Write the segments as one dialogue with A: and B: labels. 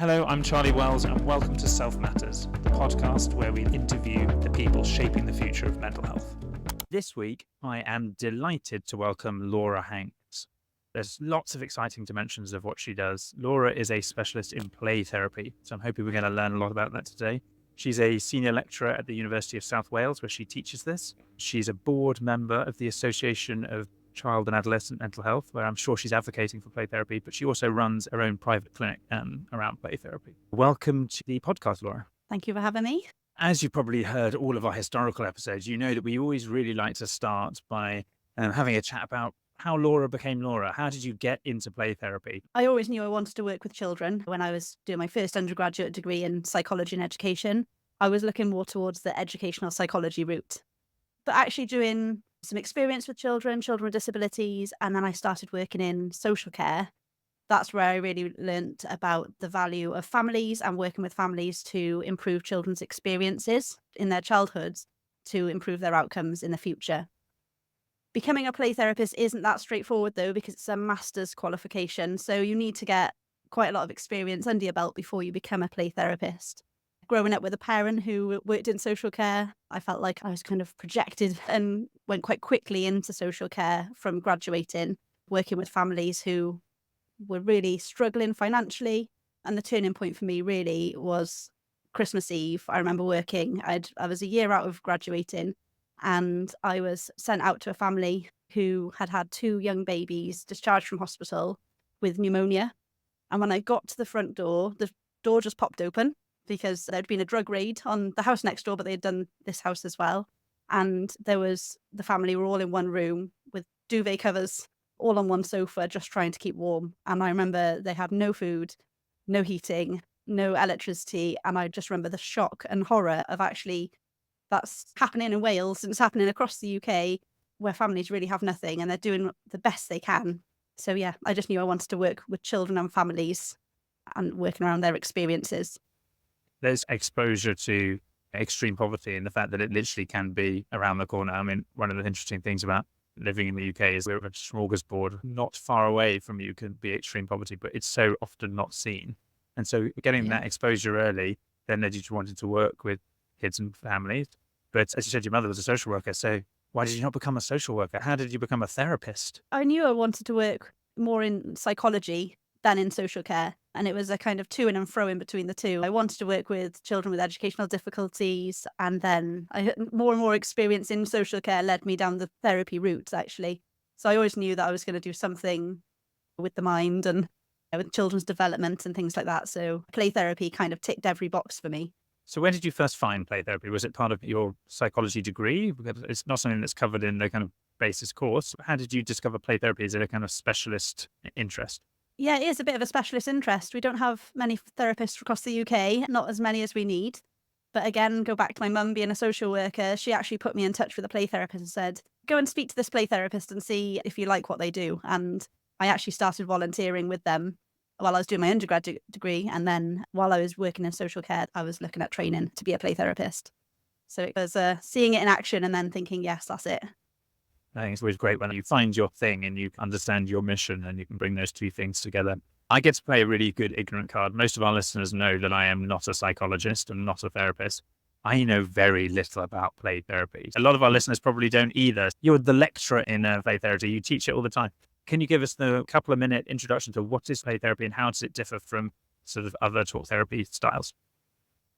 A: Hello, I'm Charlie Wells, and welcome to Self Matters, the podcast where we interview the people shaping the future of mental health. This week, I am delighted to welcome Laura Hanks. There's lots of exciting dimensions of what she does. Laura is a specialist in play therapy, so I'm hoping we're going to learn a lot about that today. She's a senior lecturer at the University of South Wales, where she teaches this. She's a board member of the Association of Child and Adolescent Mental Health, where I'm sure she's advocating for play therapy, but she also runs her own private clinic around play therapy. Welcome to the podcast, Laura.
B: Thank you for having me.
A: As you've probably heard all of our historical episodes, you know that we always really like to start by having a chat about how Laura became Laura. How did you get into play therapy?
B: I always knew I wanted to work with children. When I was doing my first undergraduate degree in psychology and education, I was looking more towards the educational psychology route. But actually doing some experience with children with disabilities, and then I started working in social care. That's where I really learnt about the value of families and working with families to improve children's experiences in their childhoods to improve their outcomes in the future. Becoming a play therapist isn't that straightforward though, because it's a master's qualification. So you need to get quite a lot of experience under your belt before you become a play therapist. Growing up with a parent who worked in social care, I felt like I was kind of projected and went quite quickly into social care from graduating, working with families who were really struggling financially. And the turning point for me really was Christmas Eve. I remember working, I was a year out of graduating, and I was sent out to a family who had had 2 young babies discharged from hospital with pneumonia. And when I got to the front door, the door just popped open because there'd been a drug raid on the house next door, but they'd done this house as well. And the family were all in one room with duvet covers, all on one sofa, just trying to keep warm. And I remember they had no food, no heating, no electricity. And I just remember the shock and horror of actually that's happening in Wales and it's happening across the UK where families really have nothing and they're doing the best they can. So yeah, I just knew I wanted to work with children and families and working around their experiences.
A: There's exposure to extreme poverty and the fact that it literally can be around the corner. I mean, one of the interesting things about living in the UK is we're a smorgasbord. Not far away from you can be extreme poverty, but it's so often not seen. And so getting that exposure early then led you to wanting to work with kids and families. But as you said, your mother was a social worker. So why did you not become a social worker? How did you become a therapist?
B: I knew I wanted to work more in psychology than in social care. And it was a kind of to and fro in between the two. I wanted to work with children with educational difficulties. And then more and more experience in social care led me down the therapy route, actually. So I always knew that I was going to do something with the mind and with children's development and things like that. So play therapy kind of ticked every box for me.
A: So when did you first find play therapy? Was it part of your psychology degree? Because it's not something that's covered in the kind of basis course. How did you discover play therapy? Is it a kind of specialist interest?
B: Yeah, it is a bit of a specialist interest. We don't have many therapists across the UK, not as many as we need. But again, go back to my mum being a social worker. She actually put me in touch with a play therapist and said, go and speak to this play therapist and see if you like what they do. And I actually started volunteering with them while I was doing my undergraduate degree. And then while I was working in social care, I was looking at training to be a play therapist. So it was seeing it in action and then thinking, yes, that's it.
A: I think it's always great when you find your thing and you understand your mission and you can bring those 2 things together. I get to play a really good ignorant card. Most of our listeners know that I am not a psychologist and not a therapist. I know very little about play therapy. A lot of our listeners probably don't either. You're the lecturer in play therapy. You teach it all the time. Can you give us the couple of minute introduction to what is play therapy and how does it differ from sort of other talk therapy styles?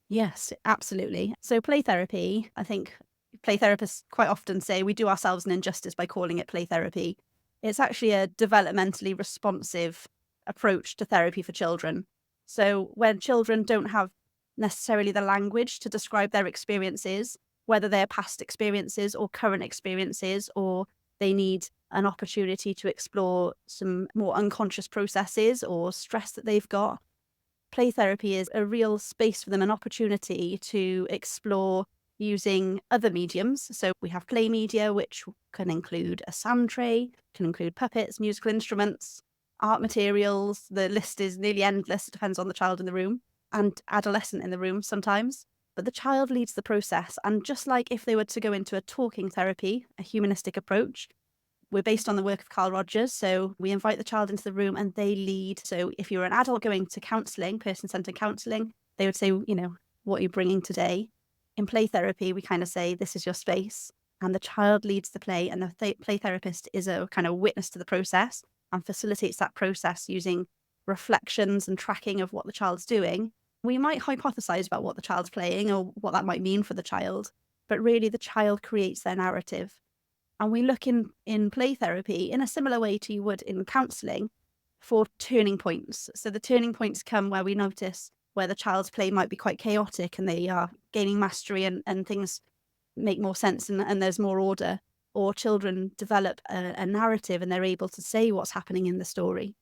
B: Yes, absolutely. So play therapy, I think play therapists quite often say we do ourselves an injustice by calling it play therapy. It's actually a developmentally responsive approach to therapy for children. So when children don't have necessarily the language to describe their experiences, whether they're past experiences or current experiences, or they need an opportunity to explore some more unconscious processes or stress that they've got, play therapy is a real space for them, an opportunity to explore using other mediums. So we have play media, which can include a sand tray, can include puppets, musical instruments, art materials. The list is nearly endless. It depends on the child in the room and adolescent in the room sometimes. But the child leads the process. And just like if they were to go into a talking therapy, a humanistic approach, We're based on the work of Carl Rogers. So we invite the child into the room and they lead. So if you're an adult going to counselling, person-centered counselling, they would say, what are you bringing today? In play therapy, we kind of say, this is your space. And the child leads the play, and the play therapist is a kind of witness to the process and facilitates that process using reflections and tracking of what the child's doing. We might hypothesize about what the child's playing or what that might mean for the child, but really the child creates their narrative. And we look in play therapy in a similar way to you would in counselling for turning points. So the turning points come where we notice where the child's play might be quite chaotic and they are gaining mastery and things make more sense and there's more order, or children develop a narrative and they're able to say what's happening in the story.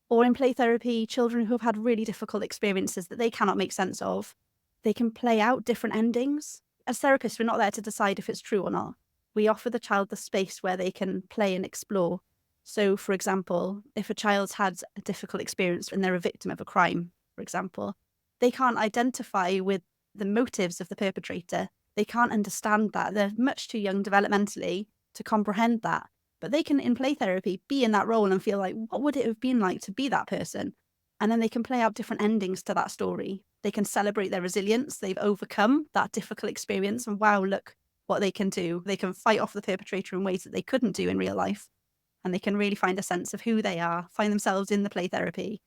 B: Or in play therapy, children who have had really difficult experiences that they cannot make sense of, they can play out different endings. As therapists, we're not there to decide if it's true or not. We offer the child the space where they can play and explore. So, for example, if a child's had a difficult experience and they're a victim of a crime, for example, they can't identify with the motives of the perpetrator. They can't understand that. They're much too young developmentally to comprehend that. But they can, in play therapy, be in that role and feel like, what would it have been like to be that person? And then they can play out different endings to that story. They can celebrate their resilience. They've overcome that difficult experience. And wow, look what they can do. They can fight off the perpetrator in ways that they couldn't do in real life. And they can really find a sense of who they are, find themselves in the play therapy.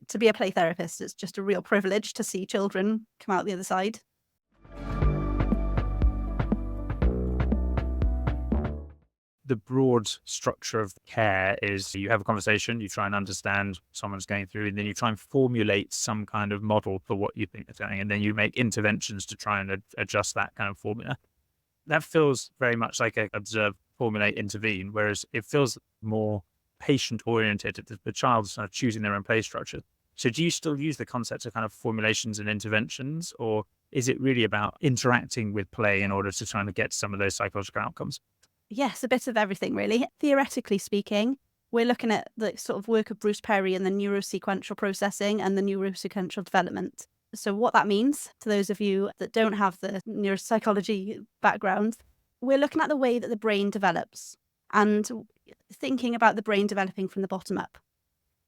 B: To be a play therapist, it's just a real privilege to see children come out the other side.
A: The broad structure of care is you have a conversation, you try and understand someone's going through, and then you try and formulate some kind of model for what you think is going, and then you make interventions to try and adjust that kind of formula. That feels very much like a observe, formulate, intervene, whereas it feels more patient-oriented. The child's kind of choosing their own play structure. So do you still use the concepts of kind of formulations and interventions, or is it really about interacting with play in order to try and get some of those psychological outcomes?
B: Yes, a bit of everything, really. Theoretically speaking, we're looking at the sort of work of Bruce Perry and the neurosequential processing and the neurosequential development. So what that means, to those of you that don't have the neuropsychology background, we're looking at the way that the brain develops and thinking about the brain developing from the bottom up.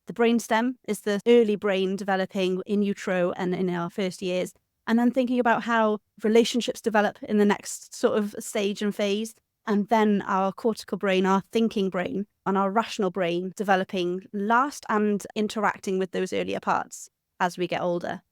B: The brainstem is the early brain developing in utero and in our first years, and then thinking about how relationships develop in the next sort of stage and phase. And then our cortical brain, our thinking brain, and our rational brain developing last and interacting with those earlier parts as we get older.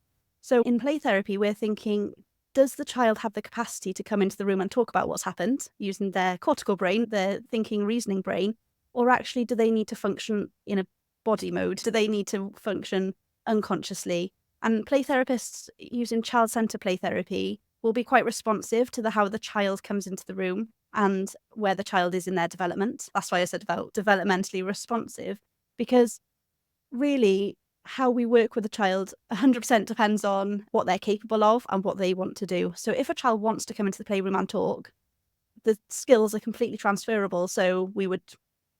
B: So in play therapy, we're thinking, does the child have the capacity to come into the room and talk about what's happened using their cortical brain, their thinking, reasoning brain, or actually do they need to function in a body mode? Do they need to function unconsciously? And play therapists using child-centered play therapy will be quite responsive to how the child comes into the room and where the child is in their development. That's why I said about developmentally responsive, because really how we work with a child 100% depends on what they're capable of and what they want to do. So if a child wants to come into the playroom and talk, the skills are completely transferable. So we would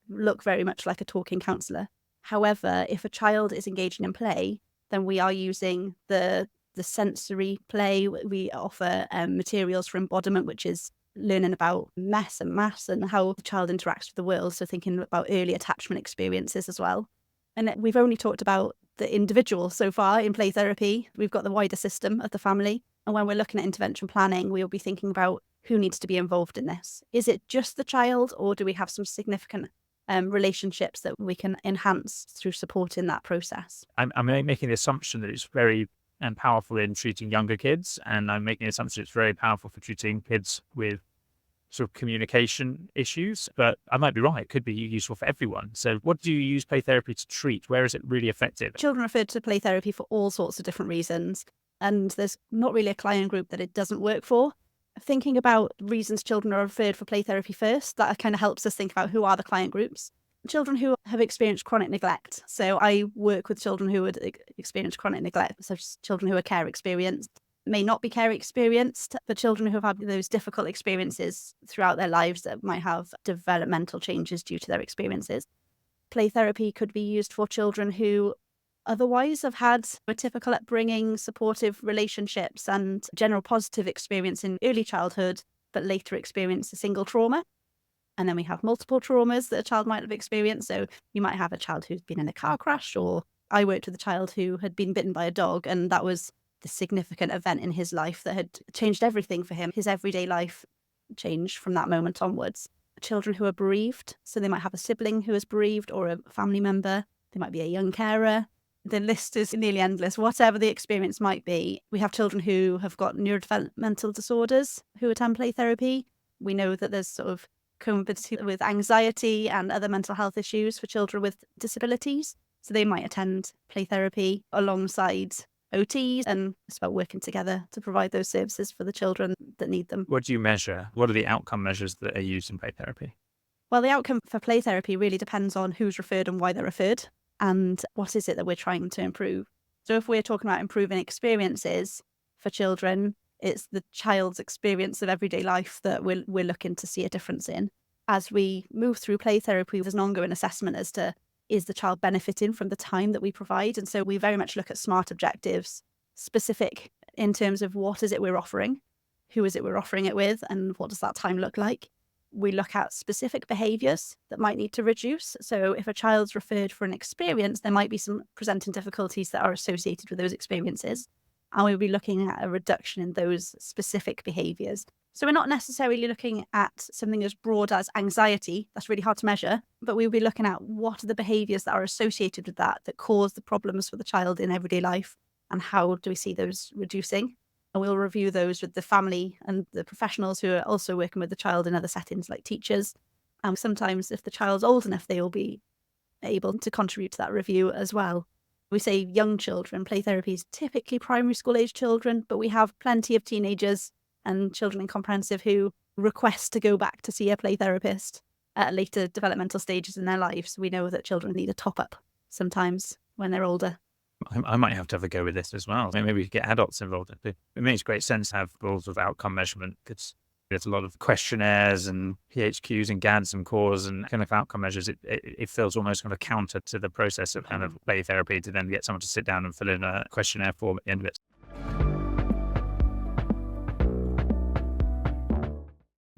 B: look very much like a talking counsellor. However, if a child is engaging in play, then we are using the sensory play. We offer materials for embodiment, which is learning about mess and mass and how the child interacts with the world. So thinking about early attachment experiences as well. And we've only talked about the individual so far in play therapy. We've got the wider system of the family. And when we're looking at intervention planning, we'll be thinking about who needs to be involved in this. Is it just the child, or do we have some significant relationships that we can enhance through supporting that process?
A: I'm making the assumption that it's very powerful in treating younger kids, and I'm making the assumption it's very powerful for treating kids with sort of communication issues, but I might be right. It could be useful for everyone. So what do you use play therapy to treat? Where is it really effective?
B: Children are referred to play therapy for all sorts of different reasons, and there's not really a client group that it doesn't work for. Thinking about reasons children are referred for play therapy first, that kind of helps us think about who are the client groups. Children who have experienced chronic neglect. So I work with children who would experience chronic neglect, such as children who are care experienced, may not be care experienced, but children who have had those difficult experiences throughout their lives that might have developmental changes due to their experiences. Play therapy could be used for children who otherwise have had a typical upbringing, supportive relationships and general positive experience in early childhood, but later experience a single trauma. And then we have multiple traumas that a child might have experienced. So you might have a child who's been in a car crash, or I worked with a child who had been bitten by a dog, and that was the significant event in his life that had changed everything for him. His everyday life changed from that moment onwards. Children who are bereaved, so they might have a sibling who is bereaved or a family member. They might be a young carer. The list is nearly endless. Whatever the experience might be, we have children who have got neurodevelopmental disorders who attend play therapy. We know that there's sort of comorbidity with anxiety and other mental health issues for children with disabilities. So they might attend play therapy alongside OTs, and it's about working together to provide those services for the children that need them.
A: What do you measure? What are the outcome measures that are used in play therapy?
B: Well, the outcome for play therapy really depends on who's referred and why they're referred, and what is it that we're trying to improve. So if we're talking about improving experiences for children, it's the child's experience of everyday life that we're looking to see a difference in. As we move through play therapy, there's an ongoing assessment as to, is the child benefiting from the time that we provide? And so we very much look at SMART objectives, specific in terms of what is it we're offering, who is it we're offering it with, and what does that time look like? We look at specific behaviours that might need to reduce. So if a child's referred for an experience, there might be some presenting difficulties that are associated with those experiences. And we'll be looking at a reduction in those specific behaviours. So we're not necessarily looking at something as broad as anxiety. That's really hard to measure. But we'll be looking at what are the behaviours that are associated with that cause the problems for the child in everyday life, and how do we see those reducing? And we'll review those with the family and the professionals who are also working with the child in other settings like teachers. And sometimes if the child's old enough, they will be able to contribute to that review as well. We say young children. Play therapy is typically primary school age children, but we have plenty of teenagers and children in comprehensive who request to go back to see a play therapist at later developmental stages in their lives. We know that children need a top up sometimes when they're older.
A: I might have to have a go with this as well. Maybe we could get adults involved. It makes great sense to have rules of outcome measurement, because there's a lot of questionnaires and PHQs and GADs and COREs and kind of outcome measures. It feels almost kind of counter to the process of kind of play therapy to then get someone to sit down and fill in a questionnaire form at the end of it.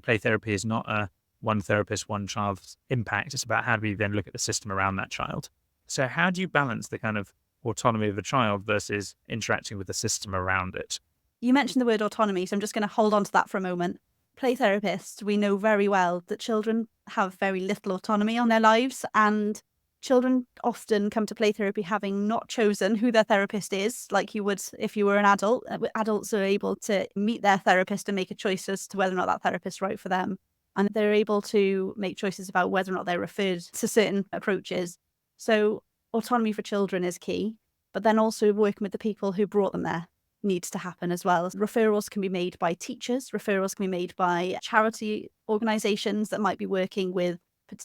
A: Play therapy is not a one therapist, one child's impact. It's about how do we then look at the system around that child. So how do you balance the kind of autonomy of the child versus interacting with the system around it?
B: You mentioned the word autonomy, so I'm just going to hold on to that for a moment. Play therapists, we know very well that children have very little autonomy on their lives, and children often come to play therapy having not chosen who their therapist is, like you would if you were an adult. Adults are able to meet their therapist and make a choice as to whether or not that therapist is right for them. And they're able to make choices about whether or not they're referred to certain approaches. So autonomy for children is key, but then also working with the people who brought them there needs to happen as well. Referrals can be made by teachers, referrals can be made by charity organisations that might be working with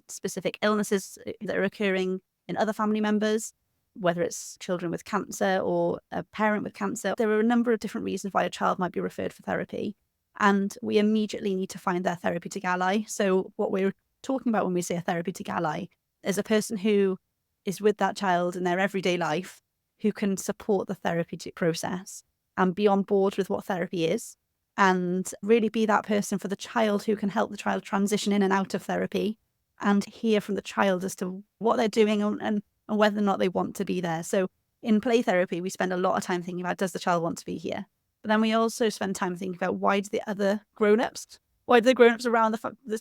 B: specific illnesses that are occurring in other family members, whether it's children with cancer or a parent with cancer. There are a number of different reasons why a child might be referred for therapy, and we immediately need to find their therapeutic ally. So what we're talking about when we say a therapeutic ally is a person who is with that child in their everyday life, who can support the therapeutic process and be on board with what therapy is, and really be that person for the child who can help the child transition in and out of therapy, and hear from the child as to what they're doing and whether or not they want to be there. So in play therapy, we spend a lot of time thinking about, does the child want to be here? But then we also spend time thinking about, why do the grown-ups around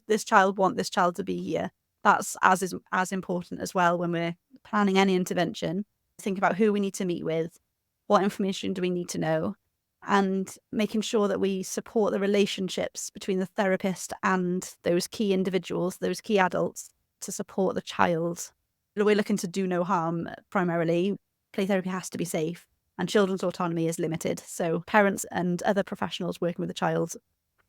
B: this child want this child to be here? That's as important as well when we're planning any intervention. Think about who we need to meet with, what information do we need to know, and making sure that we support the relationships between the therapist and those key individuals, those key adults, to support the child. We're looking to do no harm primarily. Play therapy has to be safe, and children's autonomy is limited. So parents and other professionals working with the child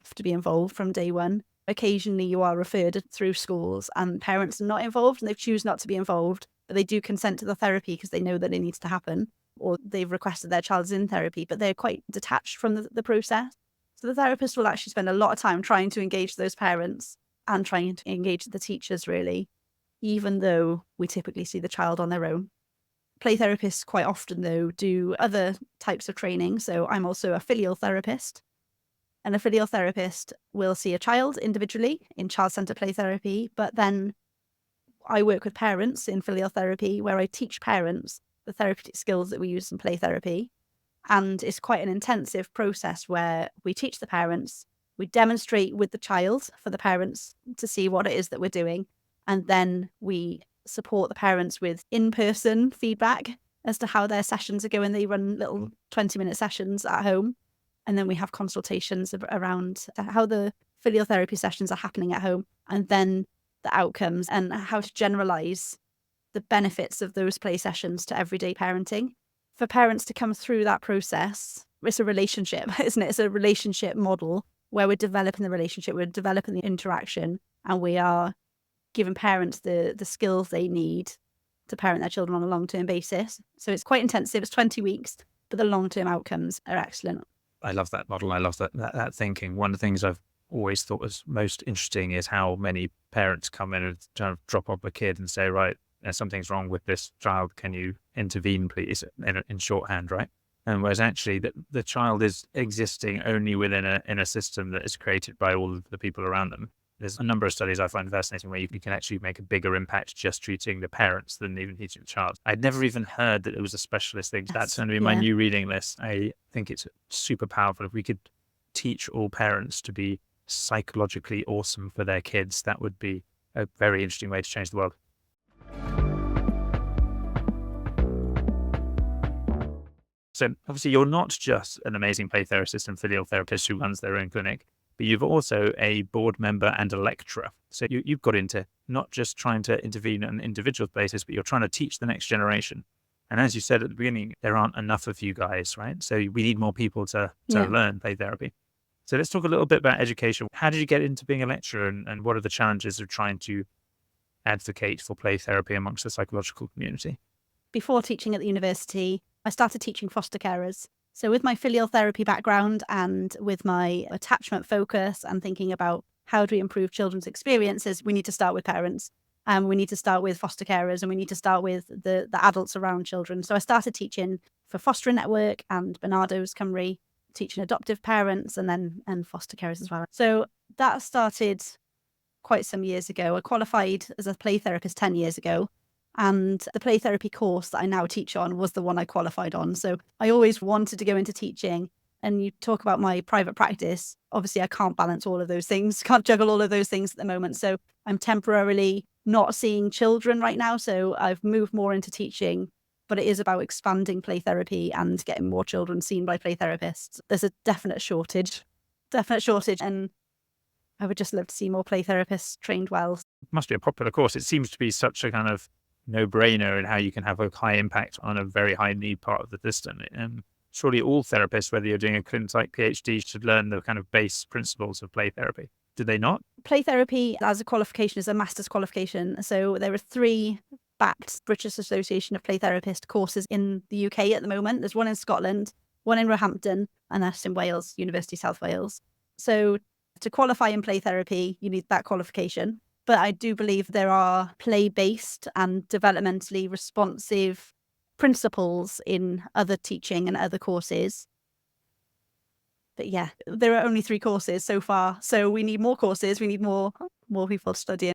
B: have to be involved from day one. Occasionally you are referred through schools and parents are not involved and they choose not to be involved, but they do consent to the therapy because they know that it needs to happen, or they've requested their child's in therapy, but they're quite detached from the process. So the therapist will actually spend a lot of time trying to engage those parents and trying to engage the teachers, really, even though we typically see the child on their own. Play therapists quite often, though, do other types of training. So I'm also a filial therapist. And a filial therapist will see a child individually in child-centered play therapy, but then I work with parents in filial therapy where I teach parents the therapeutic skills that we use in play therapy. And it's quite an intensive process where we teach the parents, we demonstrate with the child for the parents to see what it is that we're doing. And then we support the parents with in-person feedback as to how their sessions are going. They run little 20-minute sessions at home. And then we have consultations around how the filial therapy sessions are happening at home, and then the outcomes and how to generalize the benefits of those play sessions to everyday parenting. For parents to come through that process, it's a relationship, isn't it? It's a relationship model where we're developing the relationship, we're developing the interaction, and we are giving parents the skills they need to parent their children on a long-term basis. So it's quite intensive. It's 20 weeks, but the long-term outcomes are excellent.
A: I love that model. I love that thinking. One of the things I've always thought was most interesting is how many parents come in and kind of drop off a kid and say, right, something's wrong with this child. Can you intervene, please? In shorthand, right? And whereas actually the child is existing only within a system that is created by all of the people around them. There's a number of studies I find fascinating where you can actually make a bigger impact just treating the parents than even teaching the child. I'd never even heard that it was a specialist thing.
B: Yes,
A: That's going to be my new reading list. I think it's super powerful. If we could teach all parents to be psychologically awesome for their kids, that would be a very interesting way to change the world. So obviously you're not just an amazing play therapist and filial therapist who runs their own clinic, but you've also a board member and a lecturer. So you've got into not just trying to intervene on an individual basis, but you're trying to teach the next generation. And as you said at the beginning, there aren't enough of you guys, right? So we need more people to learn play therapy. So let's talk a little bit about education. How did you get into being a lecturer, and what are the challenges of trying to advocate for play therapy amongst the psychological community?
B: Before teaching at the university, I started teaching foster carers. So with my filial therapy background and with my attachment focus and thinking about how do we improve children's experiences, we need to start with parents, and we need to start with foster carers, and we need to start with the adults around children. So I started teaching for Fostering Network and Bernardo's Cymru, teaching adoptive parents and foster carers as well. So that started quite some years ago. I qualified as a play therapist 10 years ago. And the play therapy course that I now teach on was the one I qualified on. So I always wanted to go into teaching. And you talk about my private practice. Obviously, I can't balance all of those things, can't juggle all of those things at the moment. So I'm temporarily not seeing children right now. So I've moved more into teaching, but it is about expanding play therapy and getting more children seen by play therapists. There's a definite shortage. And I would just love to see more play therapists trained well.
A: It must be a popular course. It seems to be such a kind of no-brainer in how you can have a high impact on a very high need part of the system. And surely all therapists, whether you're doing a clinic PhD, should learn the kind of base principles of play therapy. Do they not?
B: Play therapy as a qualification is a master's qualification. So there are 3 backed British Association of Play Therapist courses in the UK at the moment. There's one in Scotland, one in Roehampton, and that's in Wales, University of South Wales. So to qualify in play therapy, you need that qualification. But I do believe there are play-based and developmentally responsive principles in other teaching and other courses. But yeah, there are only 3 courses so far. So we need more courses. We need more people studying.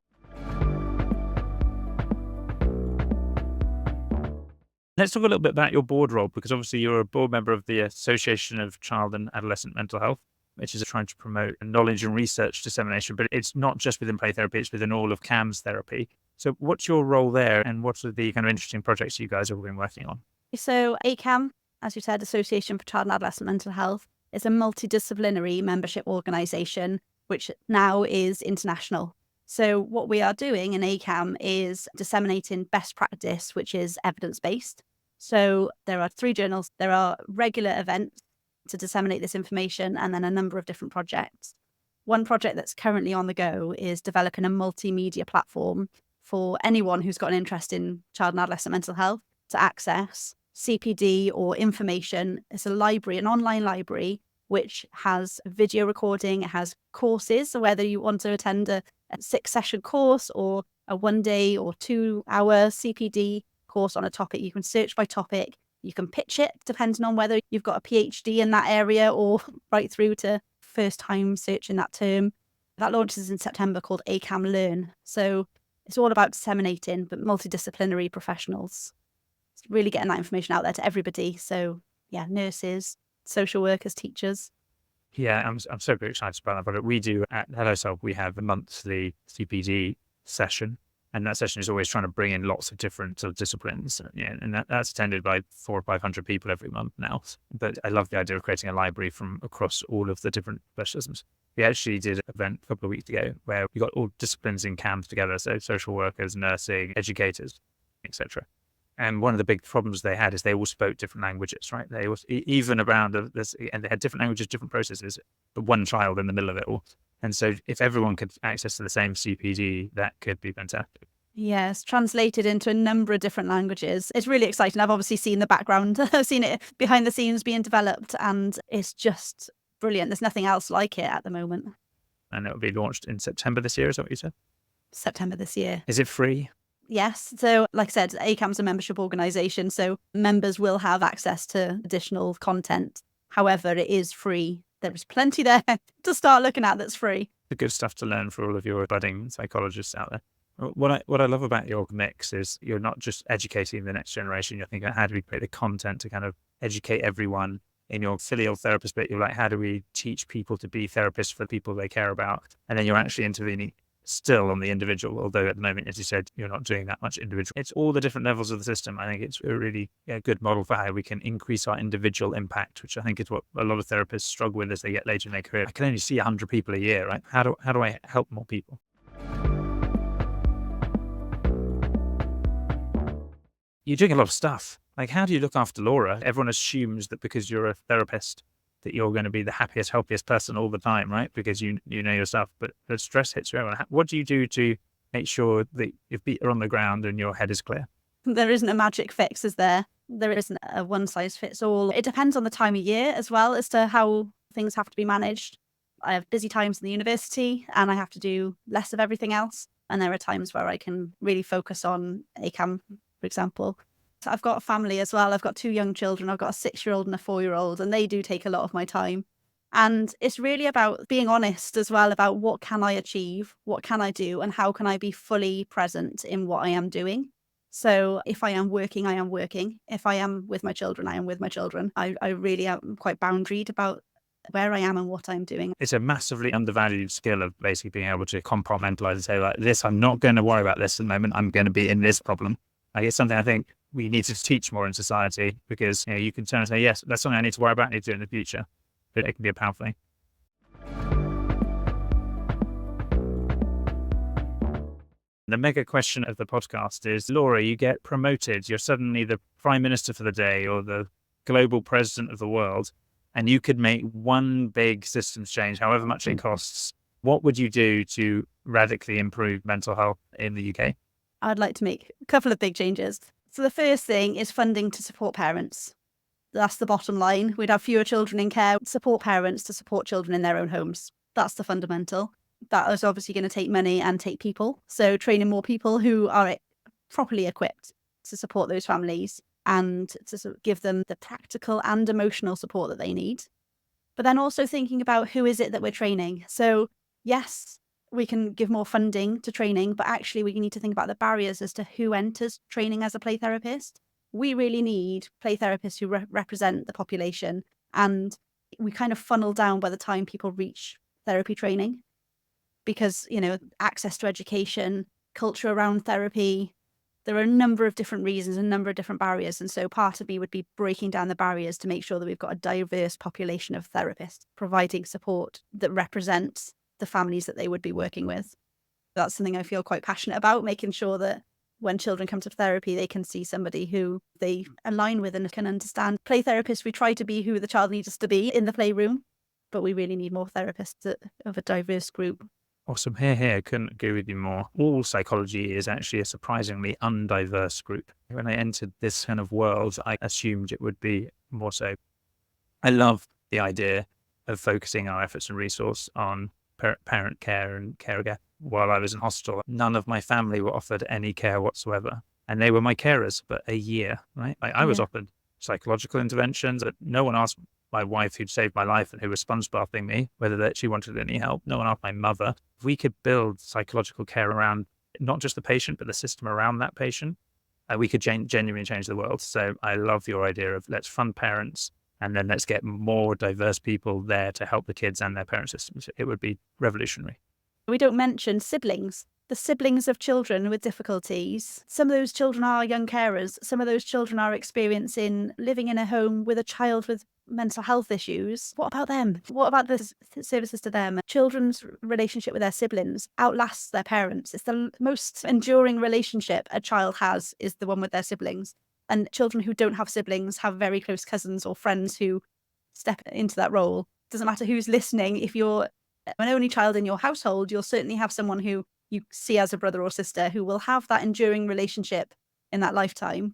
A: Let's talk a little bit about your board role, because obviously you're a board member of the Association of Child and Adolescent Mental Health, which is trying to promote knowledge and research dissemination. But it's not just within play therapy, it's within all of CAMHS therapy. So what's your role there, and what are the kind of interesting projects you guys have been working on?
B: So ACAMH, as you said, Association for Child and Adolescent Mental Health, is a multidisciplinary membership organisation, which now is international. So what we are doing in ACAMH is disseminating best practice, which is evidence-based. So there are 3 journals, there are regular events to disseminate this information, and then a number of different projects. One project that's currently on the go is developing a multimedia platform for anyone who's got an interest in child and adolescent mental health to access CPD or information. It's a library, an online library, which has video recording, it has courses. So whether you want to attend a 6-session course or a 1-day or 2-hour CPD course on a topic, you can search by topic. You can pitch it depending on whether you've got a PhD in that area or right through to first time searching that term. That launches in September, called ACAMH Learn. So it's all about disseminating, but multidisciplinary professionals. It's really getting that information out there to everybody. So yeah, nurses, social workers, teachers.
A: Yeah, I'm super excited about that project. We do at Hello Self, we have a monthly CPD session, and that session is always trying to bring in lots of different sort of disciplines. Yeah, and that's attended by 400 or 500 people every month now. But I love the idea of creating a library from across all of the different specialisms. We actually did an event a couple of weeks ago where we got all disciplines in CAMHS together, so social workers, nursing, educators, etc. And one of the big problems they had is they all spoke different languages, right? They was even around this, and they had different languages, different processes, but one child in the middle of it all. And so if everyone could access to the same CPD, that could be fantastic.
B: Yes, translated into a number of different languages. It's really exciting. I've obviously seen the background. I've seen it behind the scenes being developed, and it's just brilliant. There's nothing else like it at the moment.
A: And it will be launched in September this year, is that what you said?
B: September this year.
A: Is it free?
B: Yes. So like I said, ACAMH's a membership organisation, so members will have access to additional content. However, it is free. There is plenty there to start looking at that's free.
A: The good stuff to learn for all of your budding psychologists out there. What I love about your mix is you're not just educating the next generation. You're thinking, how do we create the content to kind of educate everyone? In your filial therapist bit, you're like, how do we teach people to be therapists for the people they care about? And then you're actually intervening still on the individual, although at the moment, as you said, you're not doing that much individual. It's all the different levels of the system. I think it's a really good model for how we can increase our individual impact, which I think is what a lot of therapists struggle with as they get later in their career. I can only see 100 people a year, right? How do I help more people? You're doing a lot of stuff. Like, how do you look after Laura? Everyone assumes that because you're a therapist, that you're going to be the happiest, healthiest person all the time, right? Because you know your stuff, but the stress hits you. What do you do to make sure that your feet are on the ground and your head is clear?
B: There isn't a magic fix, is there? There isn't a one size fits all. It depends on the time of year as well as to how things have to be managed. I have busy times in the university and I have to do less of everything else. And there are times where I can really focus on ACAMH, for example. So I've got a family as well. I've got 2 young children. I've got a 6-year-old and a 4-year-old, and they do take a lot of my time. And it's really about being honest as well about what can I achieve, what can I do, and how can I be fully present in what I am doing. So if I am working, I am working. If I am with my children, I am with my children. I really am quite boundaried about where I am and what I'm doing.
A: It's a massively undervalued skill of basically being able to compartmentalize and say, like, this, I'm not going to worry about this at the moment. I'm going to be in this problem. Like, it's something I think we need to teach more in society, because you can turn and say, yes, that's something I need to worry about, I need to do in the future. But it can be a powerful thing. The mega question of the podcast is, Laura, you get promoted. You're suddenly the prime minister for the day or the global president of the world, and you could make one big systems change, however much it costs. What would you do to radically improve mental health in the UK?
B: I'd like to make a couple of big changes. So the first thing is funding to support parents. That's the bottom line. We'd have fewer children in care, support parents to support children in their own homes. That's the fundamental. That is obviously going to take money and take people. So training more people who are properly equipped to support those families and to sort of give them the practical and emotional support that they need. But then also thinking about who is it that we're training. So yes, we can give more funding to training, but actually we need to think about the barriers as to who enters training as a play therapist. We really need play therapists who represent the population, and we kind of funnel down by the time people reach therapy training, because, access to education, culture around therapy, there are a number of different reasons, a number of different barriers. And so part of me would be breaking down the barriers to make sure that we've got a diverse population of therapists providing support that represents the families that they would be working with. That's something I feel quite passionate about, making sure that when children come to therapy, they can see somebody who they align with and can understand. Play therapists, we try to be who the child needs us to be in the playroom, but we really need more therapists of a diverse group.
A: Awesome. Here. Couldn't agree with you more. All psychology is actually a surprisingly undiverse group. When I entered this kind of world, I assumed it would be more so. I love the idea of focusing our efforts and resource on parent care and caregiver. While I was in hospital, none of my family were offered any care whatsoever. And they were my carers for a year, right? I was offered psychological interventions, but no one asked my wife who'd saved my life and who was sponge bathing me, whether that she wanted any help. No one asked my mother. If we could build psychological care around not just the patient, but the system around that patient, we could genuinely change the world. So I love your idea of let's fund parents and then let's get more diverse people there to help the kids and their parent systems. It would be revolutionary.
B: We don't mention siblings. The siblings of children with difficulties. Some of those children are young carers. Some of those children are experiencing living in a home with a child with mental health issues. What about them? What about the services to them? Children's relationship with their siblings outlasts their parents. It's the most enduring relationship a child has, is the one with their siblings. And children who don't have siblings have very close cousins or friends who step into that role. Doesn't matter who's listening. If you're an only child in your household, you'll certainly have someone who you see as a brother or sister who will have that enduring relationship in that lifetime.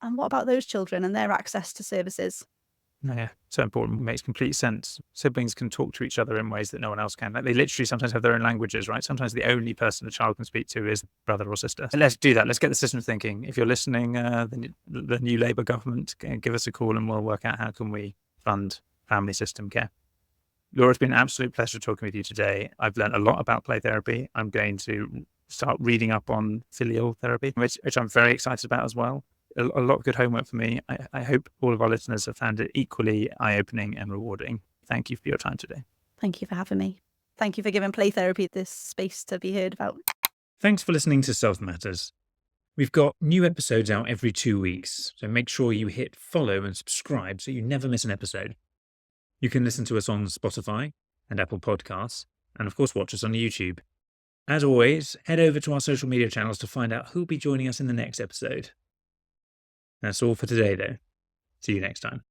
B: And what about those children and their access to services?
A: Yeah, so important. It makes complete sense. Siblings can talk to each other in ways that no one else can. Like, they literally sometimes have their own languages, right? Sometimes the only person a child can speak to is brother or sister. And let's do that. Let's get the system thinking. If you're listening, the new Labour government, give us a call and we'll work out how can we fund family system care. Laura, it's been an absolute pleasure talking with you today. I've learned a lot about play therapy. I'm going to start reading up on filial therapy, which I'm very excited about as well. A lot of good homework for me. I hope all of our listeners have found it equally eye-opening and rewarding. Thank you for your time today.
B: Thank you for having me. Thank you for giving play therapy this space to be heard about.
A: Thanks for listening to Self Matters. We've got new episodes out every 2 weeks, so make sure you hit follow and subscribe so you never miss an episode. You can listen to us on Spotify and Apple Podcasts, and of course watch us on YouTube. As always, head over to our social media channels to find out who'll be joining us in the next episode. That's all for today, though. See you next time.